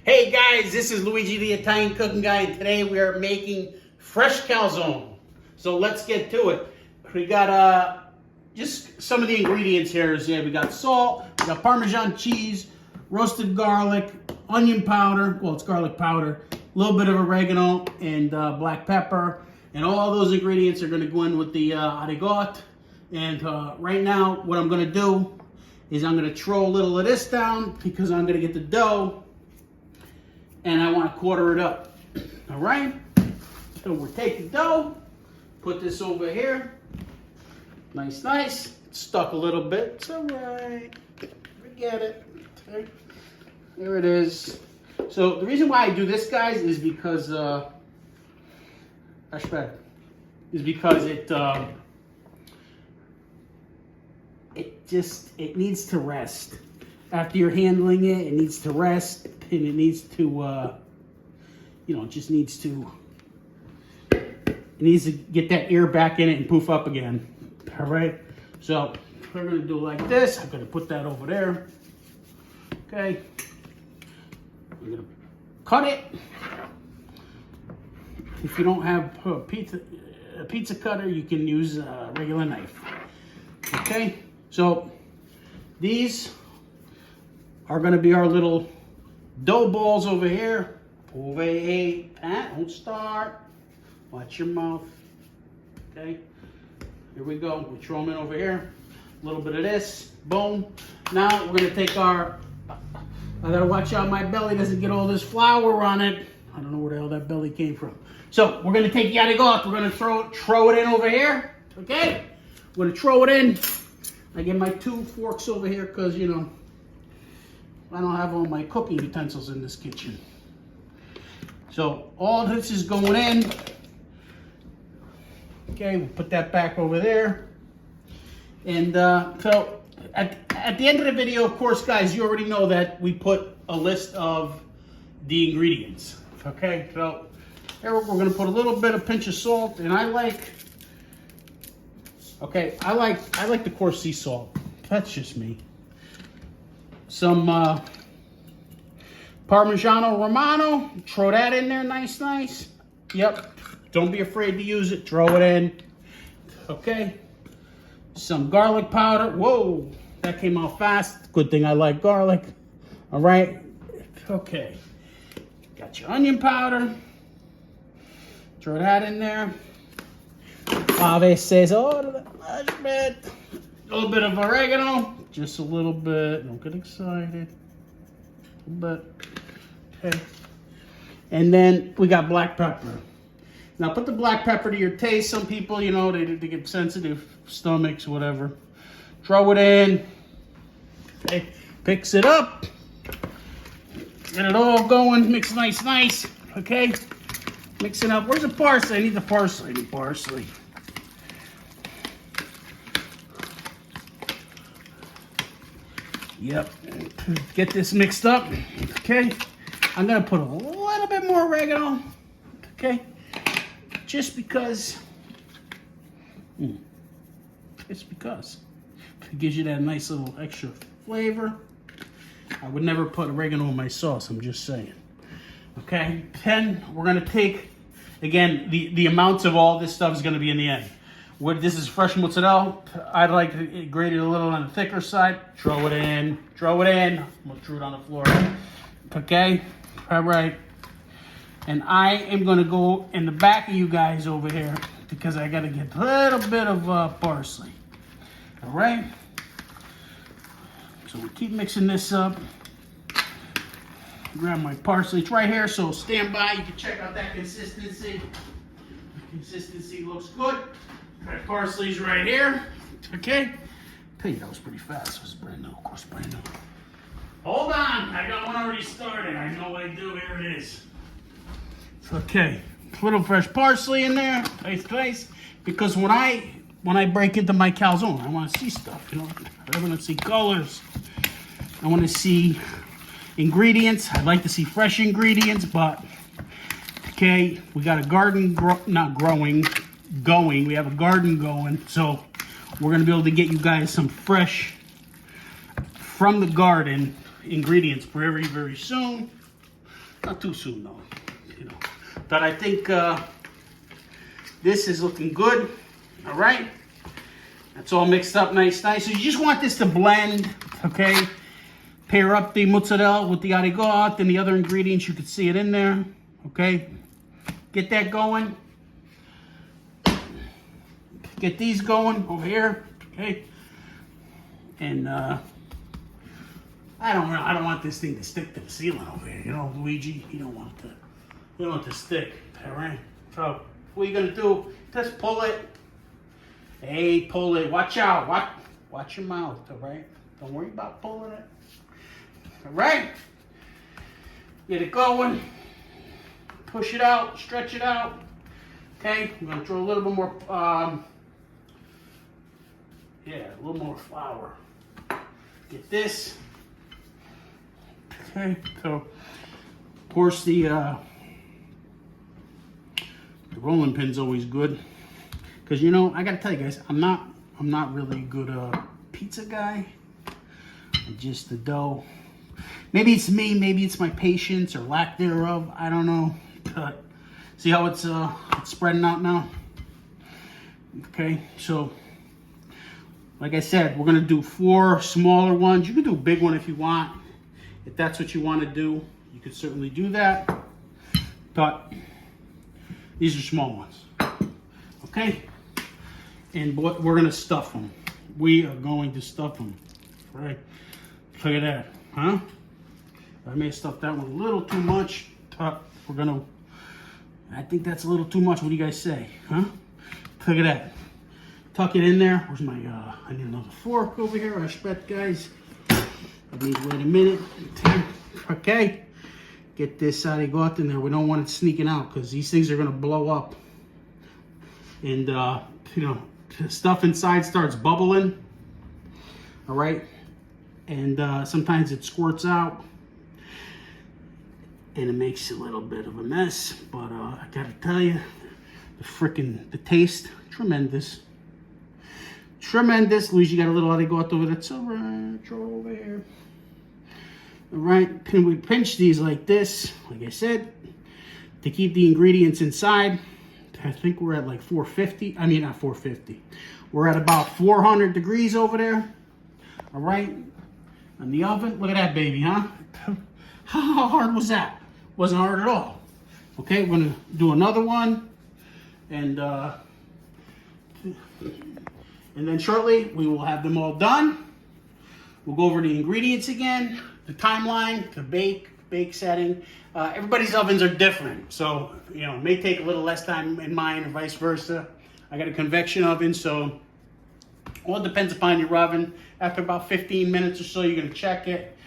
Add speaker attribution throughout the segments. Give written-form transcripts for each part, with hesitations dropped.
Speaker 1: Hey guys, this is Luigi the Italian cooking guy, and today we are making fresh calzone. So let's get to it. We got just some of the ingredients here. We got salt, we got Parmesan cheese, roasted garlic, onion powder, well it's garlic powder, a little bit of oregano and black pepper, and all those ingredients are going to go in with the arigot. And right now what I'm going to do is I'm going to throw a little of this down because I'm going to get the dough and I want to quarter it up. All right? So we'll take the dough, put this over here. Nice, nice. It's stuck a little bit. It's all right. Forget it. Okay. There it is. So the reason why I do this, guys, is because it needs to rest. After you're handling it, it needs to rest, and it needs to, it needs to get that air back in it and poof up again. All right. So we're gonna do like this. I'm gonna put that over there. Okay. I'm gonna cut it. If you don't have a pizza cutter, you can use a regular knife. Okay. So these are going to be our little dough balls over here. Over here. Don't start. Watch your mouth. Okay. Here we go. We throw them in over here. A little bit of this. Boom. Now we're going to take our... I got to watch out my belly doesn't get all this flour on it. I don't know where the hell that belly came from. So we're going to take the arigot. We're going to throw it in over here. Okay. We're going to throw it in. I get my 2 forks over here because, I don't have all my cooking utensils in this kitchen. So all this is going in. Okay, we'll put that back over there. And so at the end of the video, of course, guys, you already know that we put a list of the ingredients. Okay, so here we're going to put a little bit of pinch of salt, and I like the coarse sea salt. That's just me. Some Parmigiano Romano. Throw that in there, nice. Yep. Don't be afraid to use it. Throw it in. Okay. Some garlic powder. Whoa, that came out fast. Good thing I like garlic. All right. Okay. Got your onion powder. Throw that in there. A veces, a little bit of oregano, just a little bit. Don't get excited. But okay. And then we got black pepper. Now put the black pepper to your taste. Some people, they get sensitive stomachs, whatever. Throw it in. Okay. Picks it up. Get it all going. Mix nice. Okay. Mix it up. Where's the parsley? I need the parsley. I need parsley. Yep. Get this mixed up. Okay. I'm going to put a little bit more oregano. Okay. Just because. It gives you that nice little extra flavor. I would never put oregano in my sauce. I'm just saying. Okay. Then we're going to take, again, the amounts of all this stuff is going to be in the end. This is fresh mozzarella. I'd like to grate it a little on the thicker side. Throw it in. I'm gonna throw it on the floor. Okay? All right. And I am gonna go in the back of you guys over here because I gotta get a little bit of parsley. All right? So we keep mixing this up. Grab my parsley. It's right here, so stand by. You can check out that consistency. The consistency looks good. That parsley's right here. Okay. Tell you that was pretty fast. It was brand new, of course, brand new. Hold on. I got one already started. I know what I do. Here it is. Okay. A little fresh parsley in there. Nice. Because when I break into my calzone, I want to see stuff. I want to see colors. I want to see ingredients. I like to see fresh ingredients, but okay, we got a garden going. We have a garden going, so we're gonna be able to get you guys some fresh from the garden ingredients very, very soon. Not too soon though, you know. But I think this is looking good. All right. That's all mixed up nice. So you just want this to blend, okay? Pair up the mozzarella with the arigot and the other ingredients. You can see it in there, okay? Get that going. Get these going over here, okay? And I don't want this thing to stick to the ceiling over here. You know, Luigi, you don't want it to stick. All right. So what you're gonna do? Just pull it. Hey, pull it. Watch out. Watch your mouth. All right. Don't worry about pulling it. All right. Get it going. Push it out. Stretch it out. Okay. I'm gonna throw a little bit more. Yeah, a little more flour. Get this. Okay, so of course the rolling pin's always good, because you know I gotta tell you guys, I'm not really a good pizza guy. Just the dough. Maybe it's me, maybe it's my patience or lack thereof. I don't know. But see how it's spreading out now. Okay, so. Like I said, we're gonna do 4 smaller ones. You can do a big one if you want. If that's what you want to do, you could certainly do that. But these are small ones. Okay? And we're gonna stuff them. We are going to stuff them. Right? Look at that. Huh? I may have stuffed that one a little too much. But I think that's a little too much. What do you guys say? Huh? Look at that. Tuck it in there. Where's my, I need another fork over here. I bet, guys. I need, wait a minute. Okay. Get this arigot in there. We don't want it sneaking out because these things are going to blow up. And, you know, stuff inside starts bubbling. All right. And sometimes it squirts out. And it makes a little bit of a mess. But I got to tell you, the taste, tremendous. Tremendous. Luigi got a little arigot over there. It's all right. Throw it over here. All right. We pinch these like this, like I said, to keep the ingredients inside. I think we're at like 450. I mean, not 450. We're at about 400 degrees over there. All right. On the oven. Look at that baby, huh? How hard was that? Wasn't hard at all. Okay, we're going to do another one. And then shortly, we will have them all done. We'll go over the ingredients again, the timeline, the bake setting. Everybody's ovens are different. So, you know, it may take a little less time in mine or vice versa. I got a convection oven, so all depends upon your oven. After about 15 minutes or so, you're going to check it.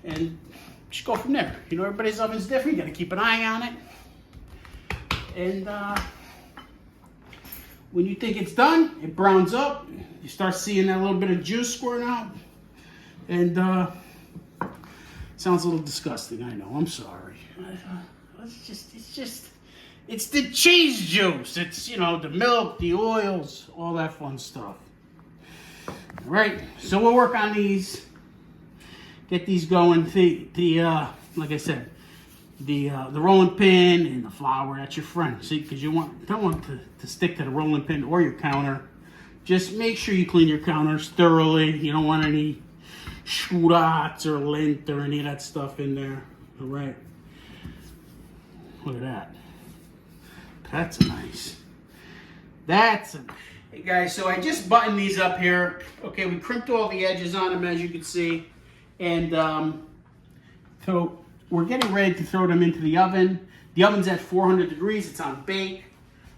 Speaker 1: And just go from there. You know, everybody's oven's different. You got to keep an eye on it. And when you think it's done, it browns up. You start seeing that little bit of juice squirting out. And sounds a little disgusting, I know. I'm sorry. It's the cheese juice. It's, you know, the milk, the oils, all that fun stuff. All right, so we'll work on these. Get these going. Like I said, the rolling pin and the flour, that's your friend. See, because you don't want to stick to the rolling pin or your counter. Just make sure you clean your counters thoroughly. You don't want any schrats or lint or any of that stuff in there. All right. Look at that. That's nice. Hey guys, so I just buttoned these up here. Okay, we crimped all the edges on them, as you can see. And so we're getting ready to throw them into the oven. The oven's at 400 degrees. It's on bake.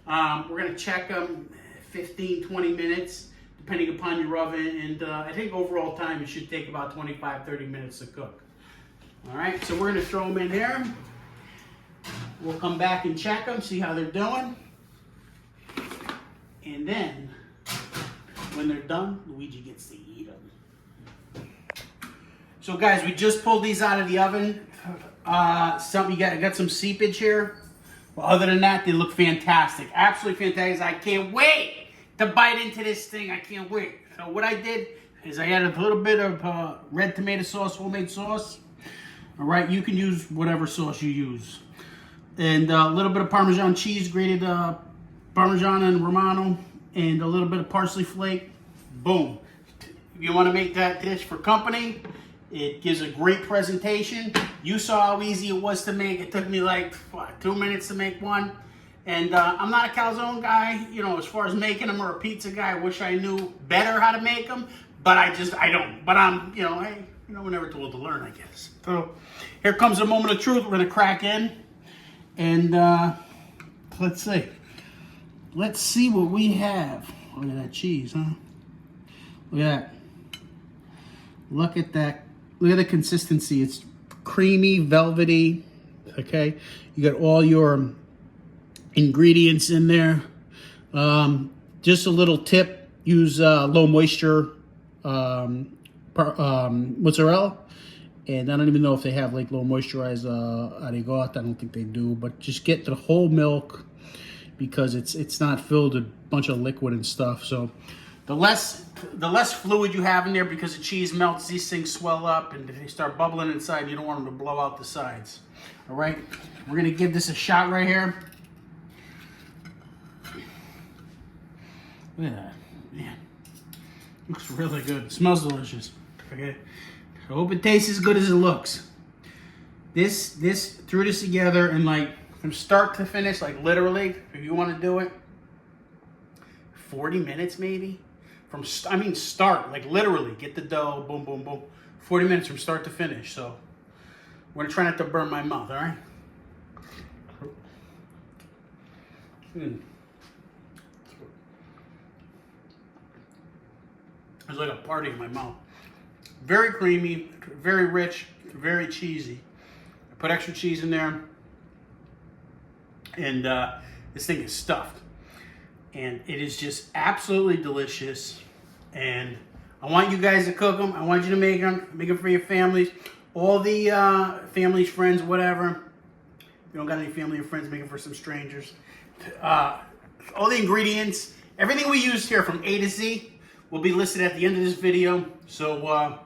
Speaker 1: We're going to check them 15, 20 minutes, depending upon your oven. And I think overall time, it should take about 25, 30 minutes to cook. All right, so we're going to throw them in there. We'll come back and check them, see how they're doing. And then, when they're done, Luigi gets to eat them. So guys, we just pulled these out of the oven. Got some seepage here. Well, other than that, they look fantastic. Absolutely fantastic. I can't wait to bite into this thing. I can't wait. So what I did is I added a little bit of red tomato sauce, homemade sauce. All right, you can use whatever sauce you use. And a little bit of Parmesan cheese, grated Parmesan and Romano, and a little bit of parsley flake. Boom. If you want to make that dish for company, it gives a great presentation. You saw how easy it was to make. It took me like, what, 2 minutes to make one. And I'm not a calzone guy, you know, as far as making them, or a pizza guy. I wish I knew better how to make them, but I don't. But I'm, you know, hey, you know, we're never told to learn, I guess. So here comes the moment of truth. We're gonna crack in, and let's see. Let's see what we have. Look at that cheese, huh? Look at that. Look at that. Look at the consistency. It's creamy, velvety. Okay, you got all your ingredients in there. Just a little tip: use low moisture mozzarella. And I don't even know if they have like low moisturized arigot. I don't think they do. But just get the whole milk, because it's not filled with a bunch of liquid and stuff. So the less fluid you have in there, because the cheese melts, these things swell up, and if they start bubbling inside, you don't want them to blow out the sides. All right, we're gonna give this a shot right here. Look at that, man. Looks really good. It smells delicious. Okay, I hope it tastes as good as it looks. This threw this together, and like from start to finish, like literally, if you want to do it, 40 minutes maybe. Start, like literally, get the dough, boom, boom, boom. 40 minutes from start to finish. So we're gonna try not to burn my mouth, all right? It's like a party in my mouth. Very creamy, very rich, very cheesy. I put extra cheese in there, and this thing is stuffed. And it is just absolutely delicious. And I want you guys to cook them. I want you to make them for your families. All the families, friends, whatever. If you don't got any family or friends, make them for some strangers. All the ingredients, everything we used here from A to Z will be listed at the end of this video. So,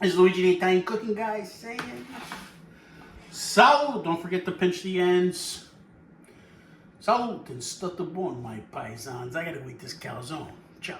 Speaker 1: this is Luigi the Italian Cooking Guy saying, salud. Don't forget to pinch the ends. Salud and stuff the bone, my paisans. I gotta eat this calzone. Ciao.